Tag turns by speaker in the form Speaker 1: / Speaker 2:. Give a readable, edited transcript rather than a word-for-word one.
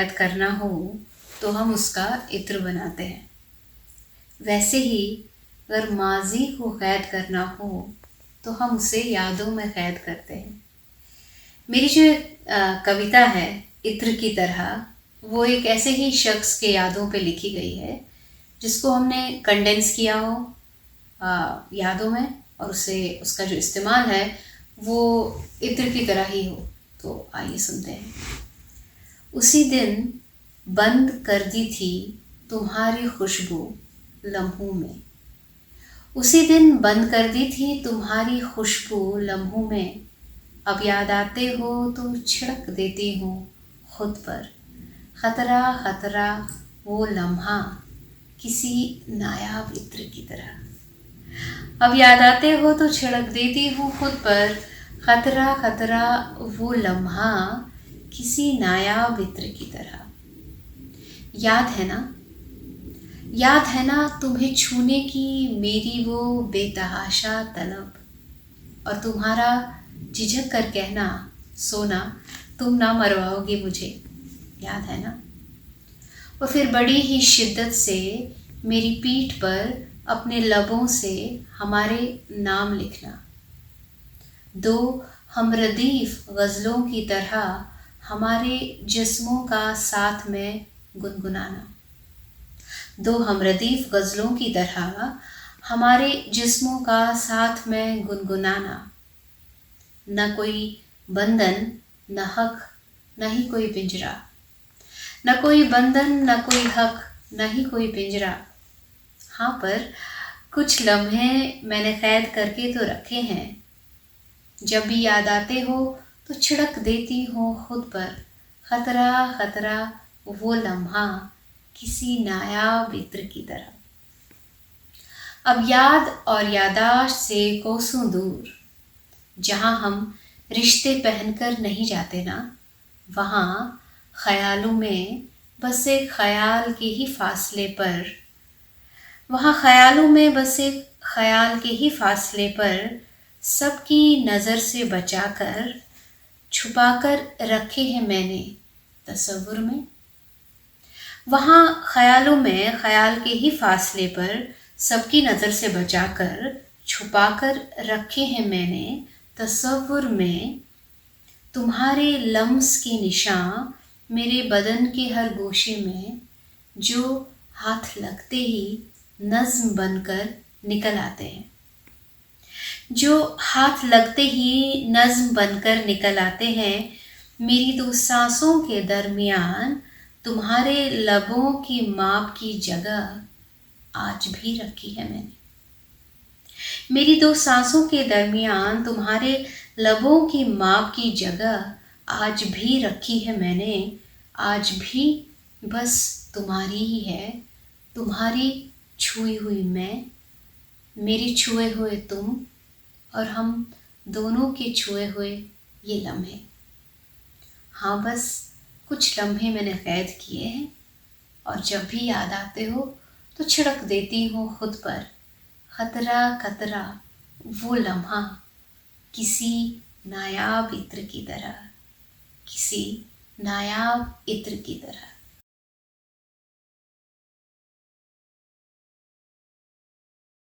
Speaker 1: कैद करना हो तो हम उसका इत्र बनाते हैं। वैसे ही अगर माजी को कैद करना हो तो हम उसे यादों में कैद करते हैं। मेरी जो कविता है इत्र की तरह, वो एक ऐसे ही शख्स के यादों पे लिखी गई है जिसको हमने कंडेंस किया हो यादों में, और उसे उसका जो इस्तेमाल है वो इत्र की तरह ही हो। तो आइए सुनते हैं। उसी दिन बंद कर दी थी तुम्हारी खुशबू लम्हों में, उसी दिन बंद कर दी थी तुम्हारी खुशबू लम्हों में। अब याद आते हो तो छिड़क देती हूँ खुद पर, खतरा खतरा वो लम्हा किसी नायाब इत्र की तरह। अब याद आते हो तो छिड़क देती हूँ खुद पर, खतरा खतरा वो लम्हा किसी नायाब इत्र की तरह। याद है ना, याद है ना तुम्हें छूने की मेरी वो बेतहाशा तलब, और तुम्हारा झिझक कर कहना सोना तुम ना मरवाओगे मुझे। याद है ना। और फिर बड़ी ही शिद्दत से मेरी पीठ पर अपने लबों से हमारे नाम लिखना, दो हमरदीफ गज़लों की तरह हमारे जिस्मों का साथ में गुनगुनाना, दो हमरदीफ गज़लों की तरह हमारे जिस्मों का साथ में गुनगुनाना। न कोई बंधन न हक न ही कोई पिंजरा, न कोई बंधन न कोई हक न ही कोई पिंजरा। हाँ, पर कुछ लम्हे मैंने कैद करके तो रखे हैं, जब भी याद आते हो तो छिड़क देती हो खुद पर, खतरा खतरा वो लम्हा किसी नायाब इत्र की तरह। अब याद और यादाश्त से कोसों दूर, जहाँ हम रिश्ते पहनकर नहीं जाते ना, वहाँ ख्यालों में बस एक ख्याल के ही फासले पर, वहाँ ख्यालों में बस एक ख्याल के ही फासले पर सबकी नज़र से बचाकर छुपाकर रखे हैं मैंने तसव्वुर में। वहाँ ख्यालों में ख्याल के ही फासले पर सबकी नज़र से बचाकर छुपाकर रखे हैं मैंने तसव्वुर में। तुम्हारे लम्स के निशान मेरे बदन के हर गोशे में, जो हाथ लगते ही नज़्म बनकर निकल आते हैं, जो हाथ लगते ही नज़्म बनकर निकल आते हैं। मेरी दो सांसों के दरमियान तुम्हारे लबों की माप की जगह आज भी रखी है मैंने, मेरी दो सांसों के दरमियान तुम्हारे लबों की माप की जगह आज भी रखी है मैंने। आज भी बस तुम्हारी ही है, तुम्हारी छुई हुई मैं, मेरे छुए हुए तुम, और हम दोनों के छुए हुए ये लम्हे। हाँ, बस कुछ लम्हे मैंने कैद किए हैं, और जब भी याद आते हो तो छिड़क देती हूँ खुद पर, खतरा खतरा वो लम्हा किसी नायाब इत्र की तरह, किसी नायाब इत्र की तरह।